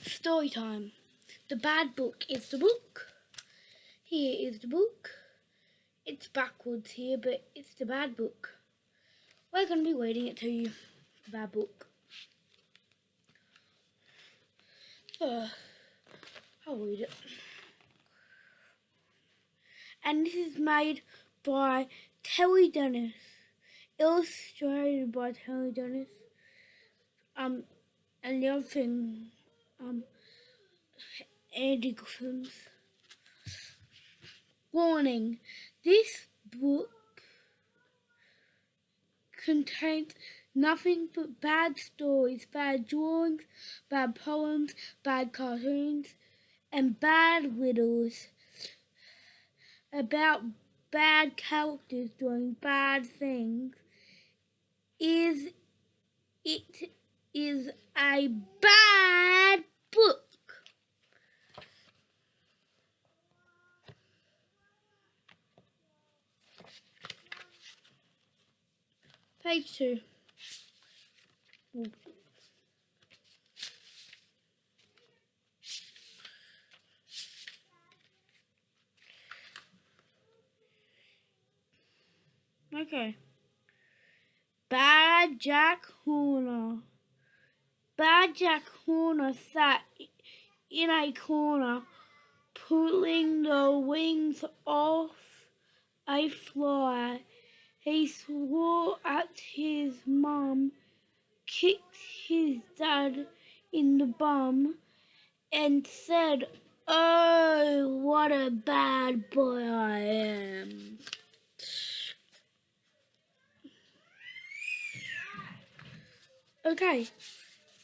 Story time. The bad book is the book. Here is the book. It's backwards here, but it's the bad book. We're going to be reading it to you. The bad book. I'll read it. And this is made by Terry Dennis. Illustrated by Terry Dennis. And the other thing, Andy Griffins. Warning, this book contains nothing but bad stories, bad drawings, bad poems, bad cartoons, and bad riddles about bad characters doing bad things. It is a bad book. Page 2. Okay. Bad Jack Horner. Bad Jack Horner sat in a corner, pulling the wings off a fly. He swore at his mum, kicked his dad in the bum, and said, "Oh, what a bad boy I am." Okay,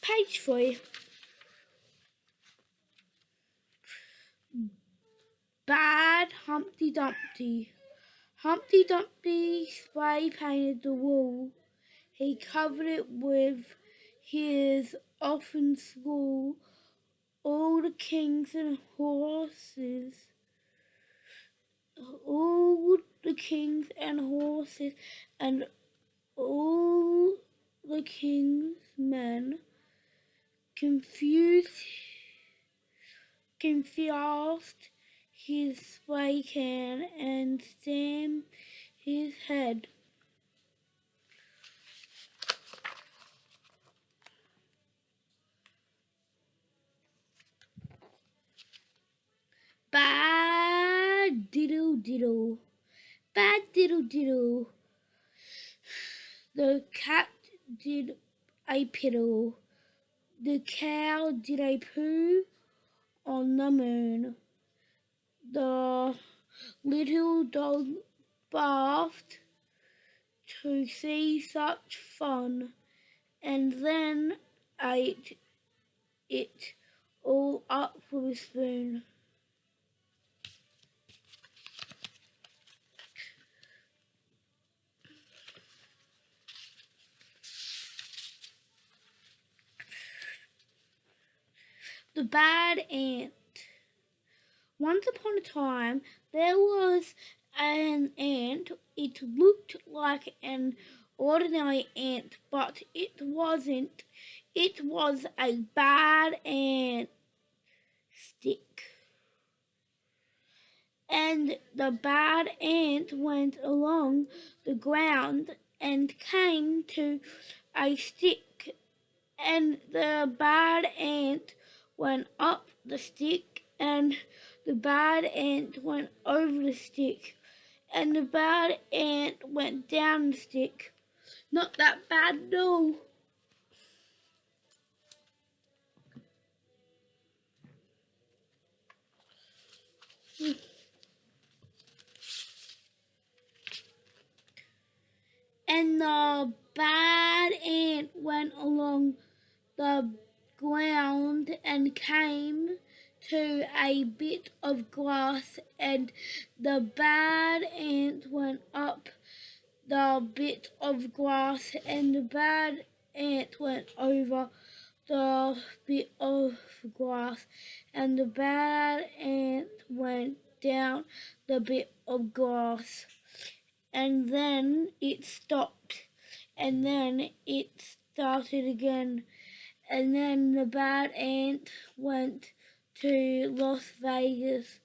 page 3. Bad Humpty Dumpty. Humpty Dumpty spray painted the wall. He covered it with his often school. All the kings and horses and all the king's men confused his spray can and stamped his head. Bad diddle diddle. Bad diddle diddle. The cat did a piddle. The cow did a poo on the moon. The little dog barked to see such fun, and then ate it all up with a spoon. The Bad Ant. Once upon a time, there was an ant. It looked like an ordinary ant, but it wasn't. It was a bad ant stick. And the bad ant went along the ground and came to a stick, and the bad ant went up the stick, and the bad ant went over the stick, and the bad ant went down the stick. Not that bad, no. And the bad ant went along the ground and came to a bit of grass, and the bad ant went up the bit of grass, and the bad ant went over the bit of grass, and the bad ant went down the bit of grass. And then it stopped, and then it started again, And then the bad ant went to Las Vegas,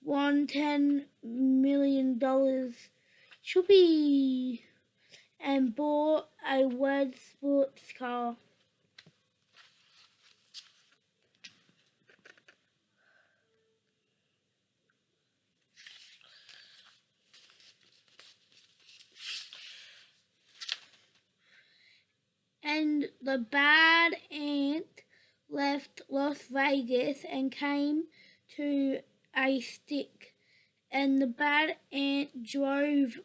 won $10 million, should be, and bought a red sports car. And the bad ant left Las Vegas and came to a stick, and the bad ant drove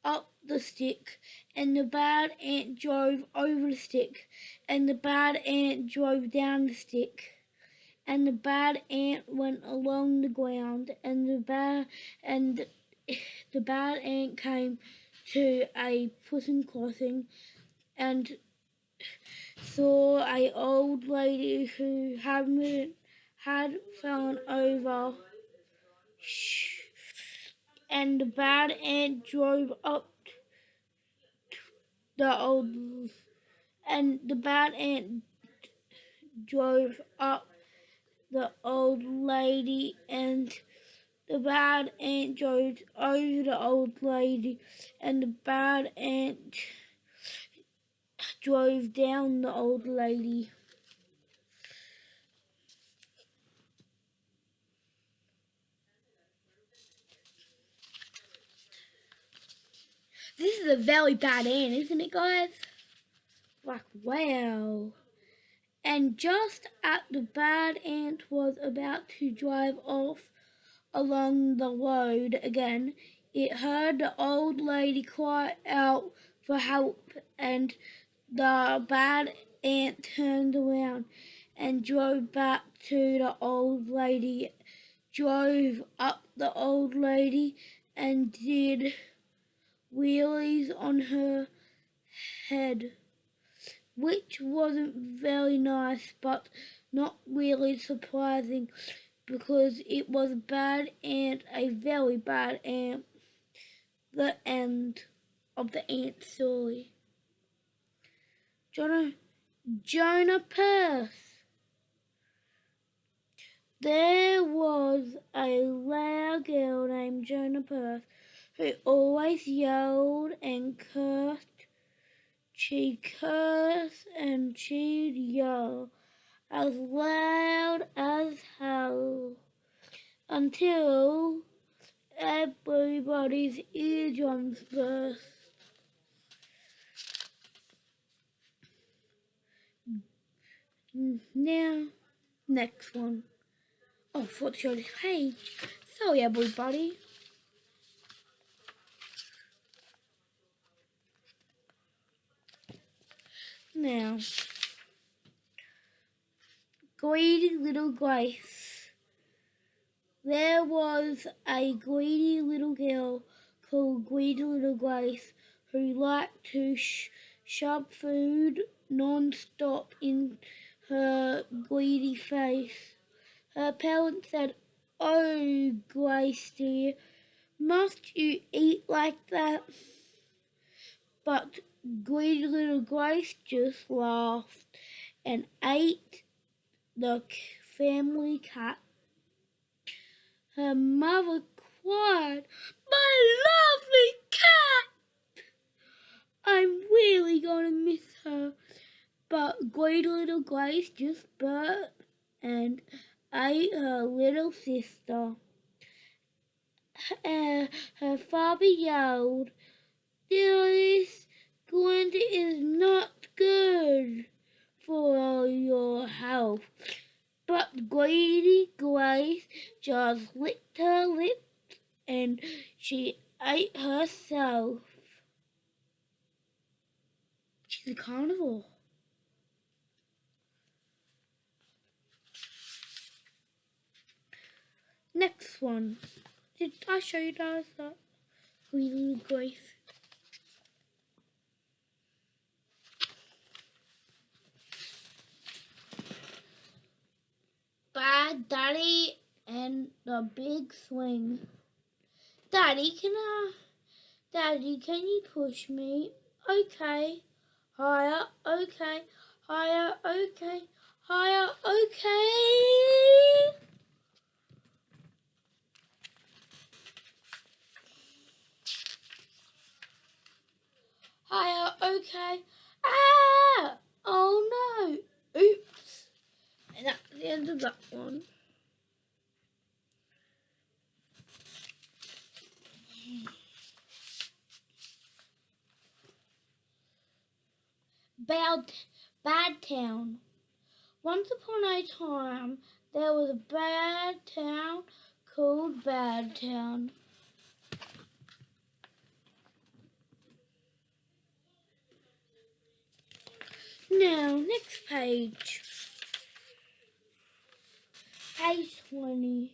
up the stick, and the bad ant drove over the stick, and the bad ant drove down the stick, and the bad ant went along the ground, and the bad ant came to a prison crossing and saw a old lady who had fallen over, and the bad ant drove up the old and the bad ant drove up the old lady, and the bad ant drove over the old lady, and the bad ant drove down the old lady. This is a very bad ant, isn't it, guys? Like, wow. And just as the bad ant was about to drive off along the road again, it heard the old lady cry out for help, and the bad ant turned around and drove back to the old lady, drove up the old lady, and did wheelies on her head, which wasn't very nice, but not really surprising because it was a bad ant, a very bad ant. The end of the ant story. Jonah Purse. There was a little girl named Jonah Purse who always yelled and cursed. She'd curse and she'd yell as loud as hell until everybody's eardrums burst. Now, next one. Oh, I forgot to show this page. Sorry, everybody. Now, greedy little Grace. There was a greedy little girl called Greedy Little Grace who liked to shove food non-stop in her greedy face. Her parents said, "Oh, Grace dear, must you eat like that?" But greedy little Grace just laughed and ate the family cat. Her mother cried, "My lovely cat! I'm really gonna miss her." But greedy little Grace just burped and ate her little sister. Her father yelled, "This Glinda is not good for your health." But greedy Grace just licked her lips and she ate herself. She's a carnivore. Next one. Did I show you guys that? Greedy Grace. Bad Daddy and the Big Swing. Daddy, can you push me? Okay. Higher. Okay. Higher, okay. Higher, okay. Higher, okay. Ah! Oh no! Oops. And that's the end of that one. Bad Town. Once upon a time, there was a bad town called Bad Town. Now, next page. Page 20.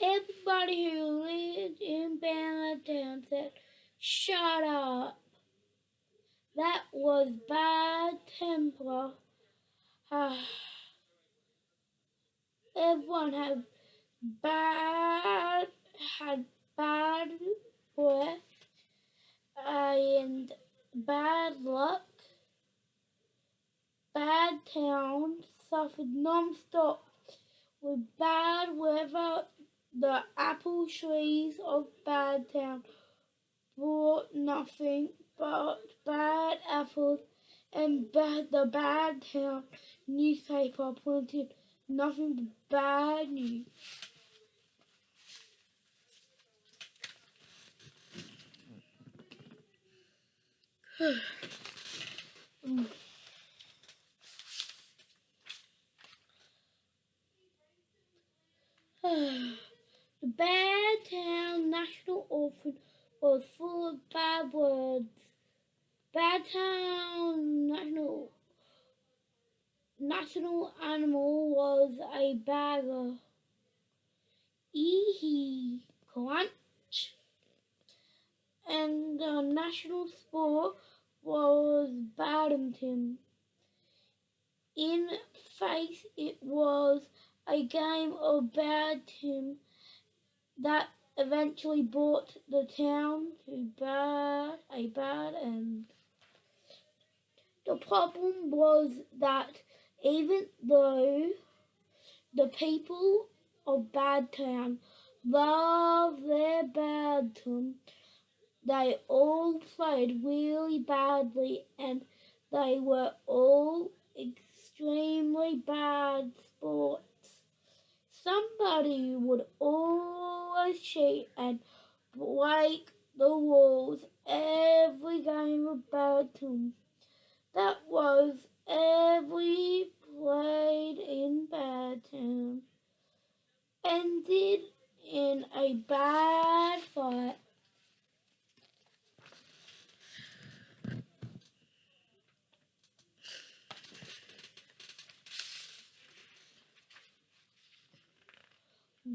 Everybody who lived in Bad Town said, "Shut up." That was bad temper. Everyone had bad breath and bad luck. Bad Town suffered non-stop with bad weather. The apple trees of Bad Town brought nothing but bad apples, and the Bad Town newspaper printed nothing but bad news. The Bad Town National Orphan was full of bad words. Bad Town National animal was a bagger. Ee-hee, crunch. And the national sport was badminton. In face, it was a game of badminton that eventually brought the town to a bad end. The problem was that even though the people of Bad Town loved their badminton, they all played really badly, and they were all extremely bad sports. Somebody would always cheat and break the rules every game of badminton. That was every played in badminton ended in a bad fight.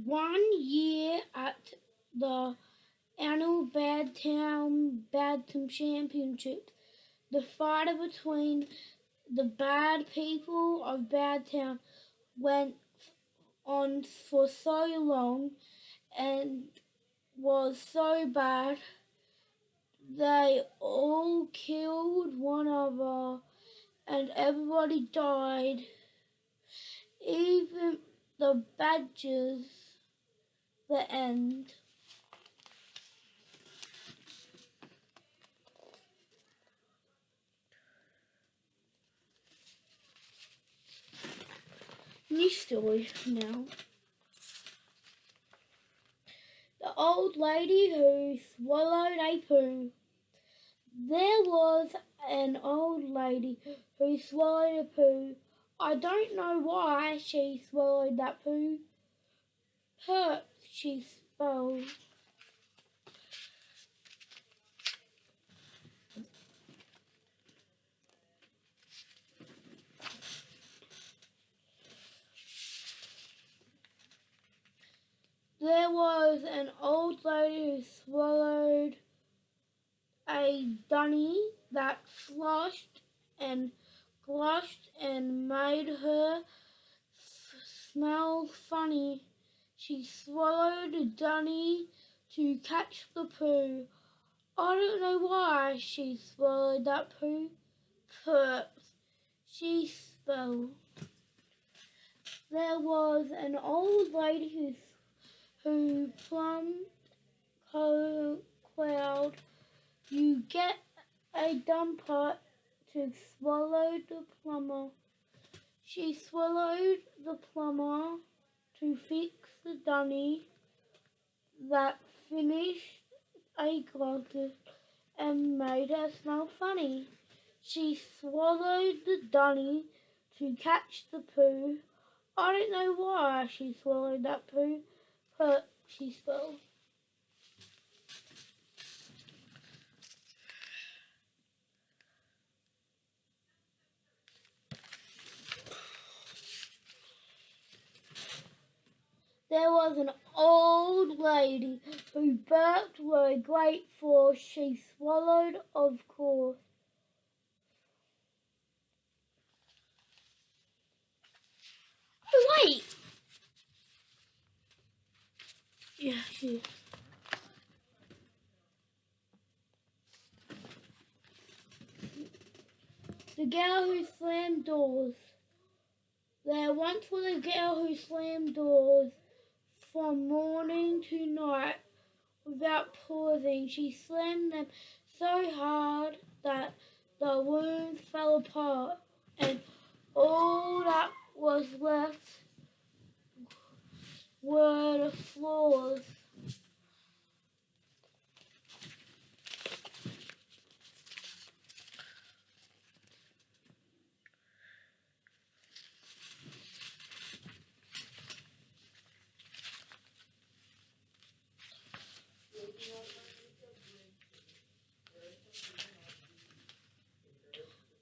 One year at the annual Badminton Championships, the fight between the bad people of Badtown went on for so long and was so bad they all killed one another and everybody died. Even the badgers. The end. New story now. The old lady who swallowed a poo. There was an old lady who swallowed a poo. I don't know why she swallowed that poo. Perp, she spelled. There was an old lady who swallowed a dunny that flushed and glushed and made her smell funny. She swallowed a dunny to catch the poo. I don't know why she swallowed that poo. Perps, she spelled. There was an old lady who plumbed cloud. You get a dumper to swallow the plumber. She swallowed the plumber to fix the dunny that finished a glasses and made her smell funny. She swallowed the dunny to catch the poo. I don't know why she swallowed that poo, but she spelled. There was an old lady who burped were grateful. She swallowed, of course. Oh, wait! Yeah, she. The girl who slammed doors. There once was a girl who slammed doors from morning to night without pausing. She slammed them so hard that the rooms fell apart, and all that was left were the floors.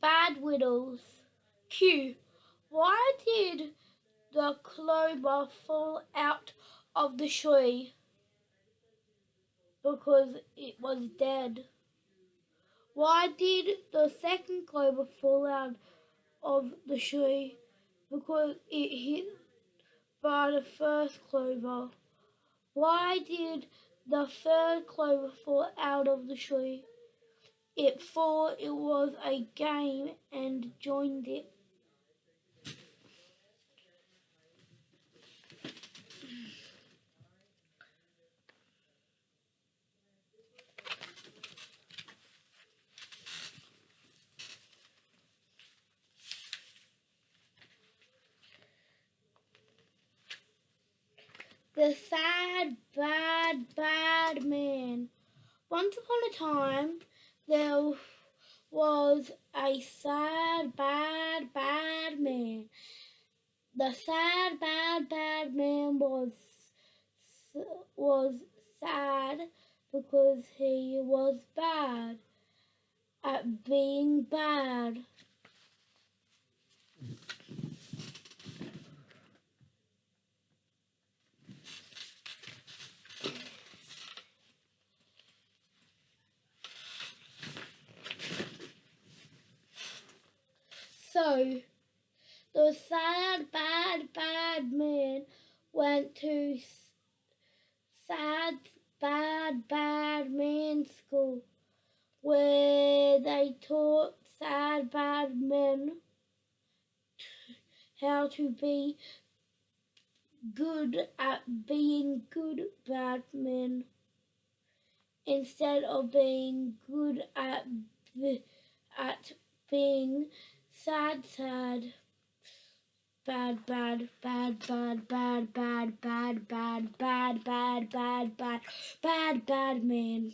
Bad riddles. Q. Why did the clover fall out of the tree? Because it was dead. Why did the second clover fall out of the tree? Because it hit by the first clover. Why did the third clover fall out of the tree? It thought it was a game and joined it. The sad, bad man. Once upon a time, there was a sad, bad man. The sad, bad man was sad because he was bad at being bad. So, the sad, bad man went to sad, bad man school, where they taught sad, bad men how to be good at being good, bad men, instead of being good at being sad, bad, man.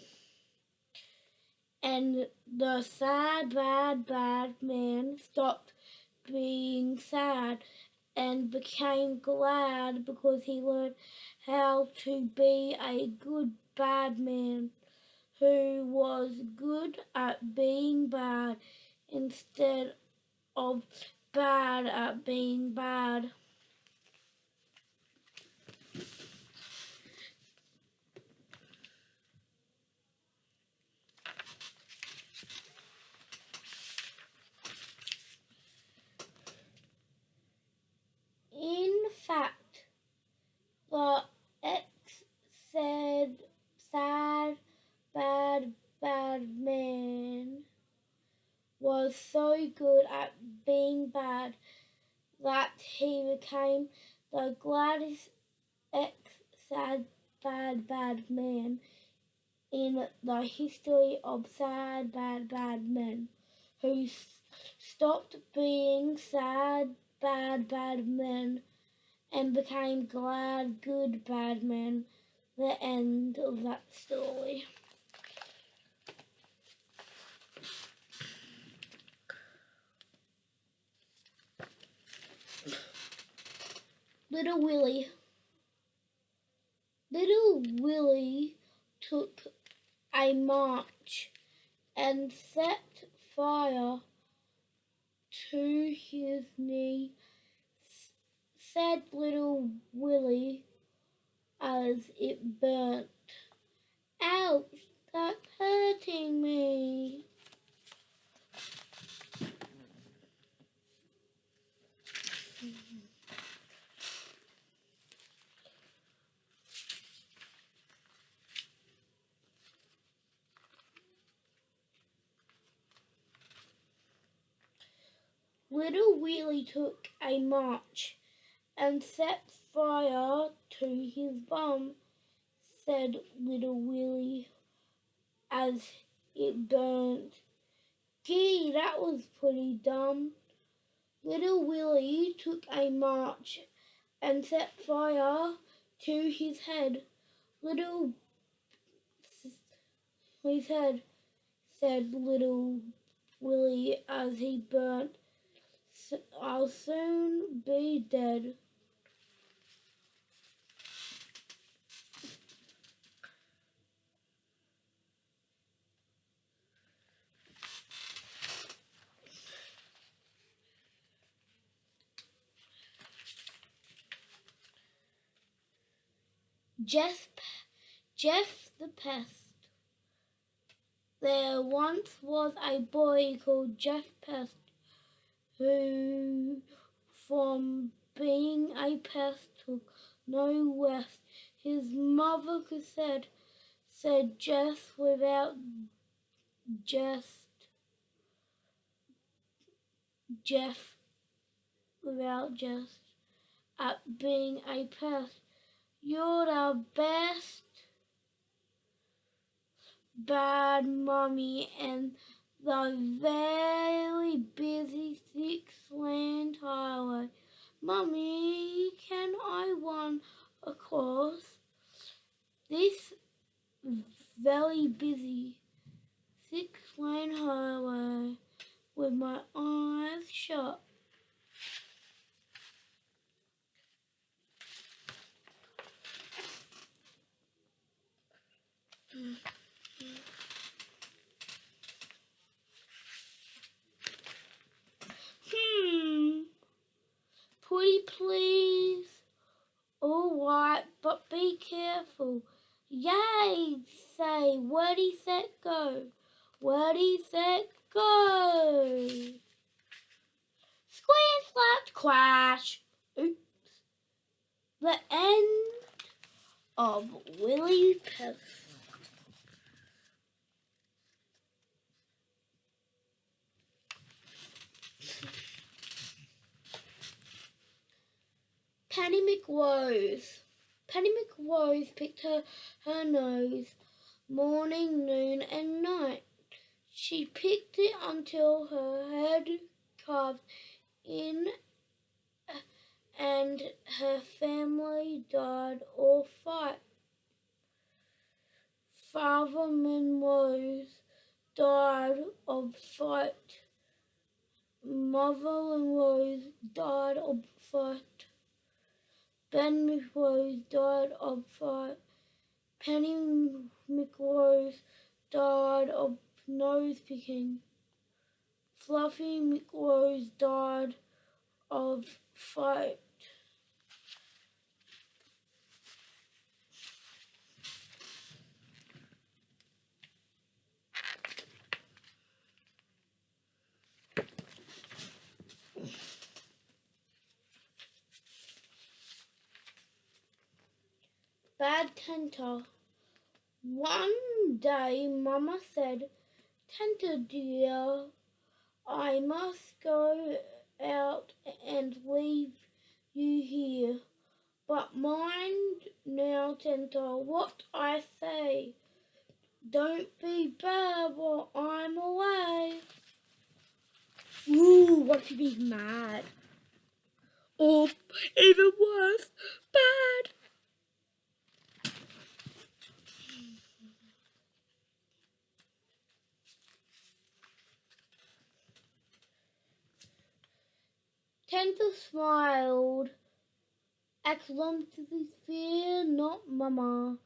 And the sad, bad man stopped being sad and became glad because he learned how to be a good bad man who was good at being bad instead of bad at being bad. In fact, the ex said sad, bad man was so good at being bad that he became the gladdest sad bad man in the history of sad bad men, who stopped being sad bad men and became glad good bad men. The end of that story. Little Willie. Little Willie took a march and set fire to his knee, said Little Willie as it burnt. Ouch, that's hurting me. Little Willie took a march and set fire to his bum, said Little Willie as it burnt. Gee, that was pretty dumb. Little Willie took a march and set fire to his head. His head, said Little Willie as he burnt. I'll soon be dead. Jeff the Pest. There once was a boy called Jeff Pest who, from being a pest, took no rest. His mother said Jeff without jest. Jeff without jest at being a pest. You're the best bad mummy and the very busy 6-lane highway. Mummy, can I run across this very busy 6-lane highway with my eyes shut? Pretty please. All right, but be careful. Yay! Say, ready, set, go. Ready, set, go. Square, slap, crash. Oops. The end of Willie Pest. Penny McRose. Penny McRose picked her nose morning, noon and night. She picked it until her head caved in and her family died or fight. Father Monrose died of fright. Mother Monrose died of fright. Ben McRose died of fright. Penny McRose died of nose picking. Fluffy McRose died of fright. Bad Tenter. One day Mama said, Tenter dear, I must go out and leave you here. But mind now, Tenta, what I say. Don't be bad while I'm away. Ooh, what if he's mad? Or even worse, bad. Tenta smiled. Excellently, fear not, Mama.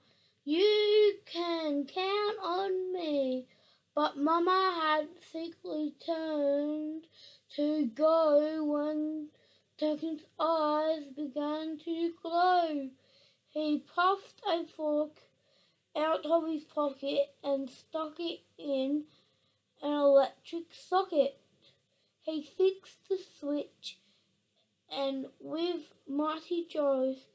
You can count on me. But Mama had secretly turned to go when Duncan's eyes began to glow. He puffed a fork out of his pocket and stuck it in an electric socket. He fixed the switch and with mighty jaws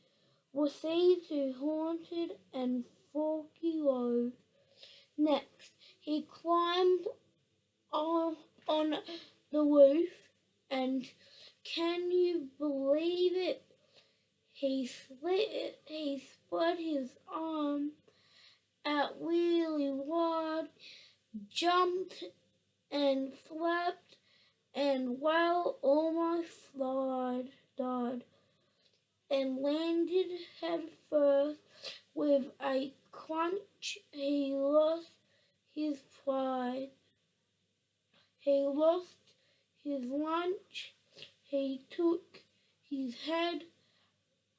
received to haunted and forky low. Next, he climbed on the roof, and can you believe it? He spread his arm out really wide, jumped and flapped, and well almost died, and landed head first with a crunch. He lost his pride. He lost his lunch. He took his head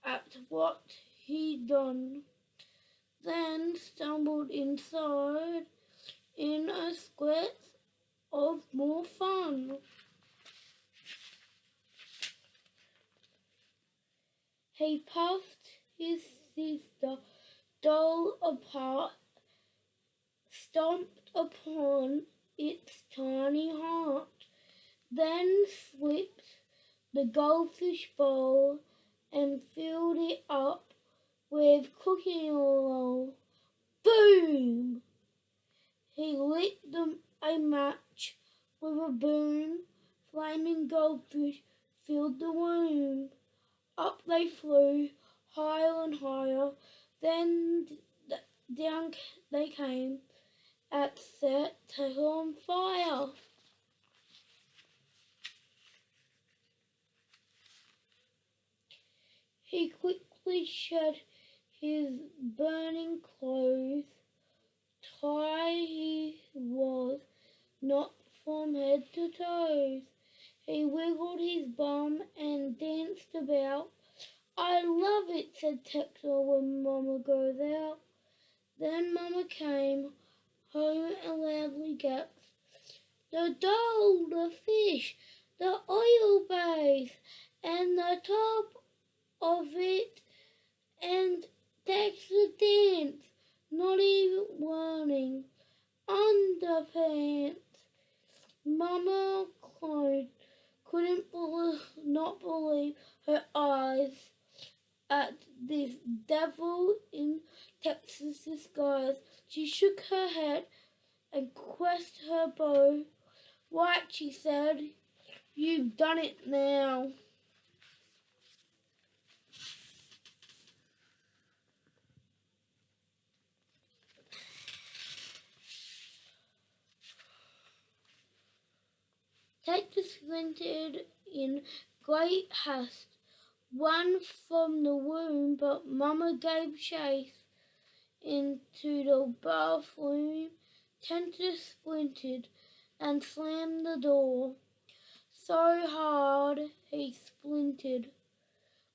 at what he'd done, then stumbled inside in a sweat of more fun. He puffed his sister doll apart, stomped upon its tiny heart, then slipped the goldfish bowl and filled it up with cooking oil. Boom! He lit a match with a boom. Flaming goldfish filled the room. Up they flew, higher and higher. Then down they came at set tail on fire. He quickly shed his burning clothes. Tired he was, not from head to toes. He wiggled his bum and danced about. I love it, said Texel when Mama goes out. Then Mama came home and loudly gasped. The doll, the fish, the oil base, and the top of it, and Texel dance, not even warning. Underpants. Mama couldn't not believe her eyes at this devil in Texas disguise. She shook her head and pressed her bow. Right, she said, you've done it now. Texas sprinted in great haste, ran from the room, but Mama gave chase. Into the bathroom, Tenta sprinted and slammed the door so hard he splintered.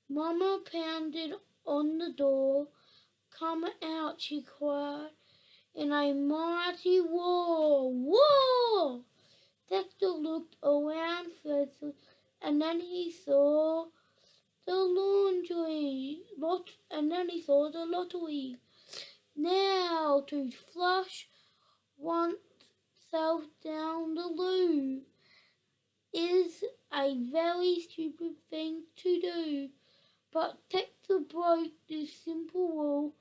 Mama pounded on the door. Come out, she cried, in a mighty roar. War! Dexter looked around firstly, and then he saw the lottery. Now to flush oneself down the loo is a very stupid thing to do, but Texter broke this simple rule.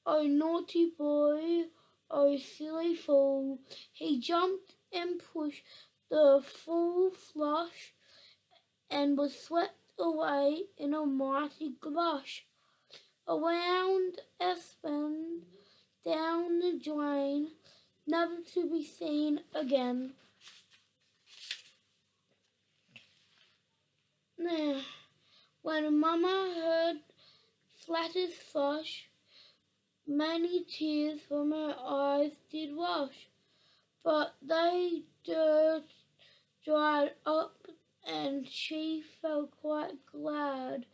Oh naughty boy, oh silly fool. He jumped and pushed the full flush and was swept away in a mighty gush. Around Espen, down the drain, never to be seen again. Now, when Mama heard Flatter's flush, many tears from her eyes did wash, but they dried up, and she felt quite glad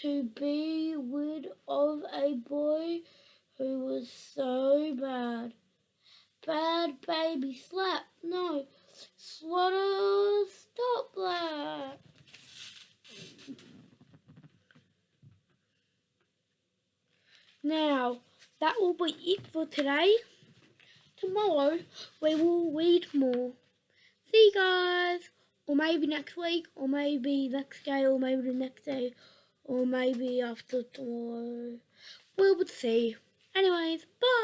to be rid of a boy who was so bad. Bad baby slap, no, slaughter, stop that. Now, that will be it for today. Tomorrow we will read more. See you guys. Or maybe next week, or maybe next day, or maybe the next day, or maybe after tomorrow. We will see. Anyways, bye.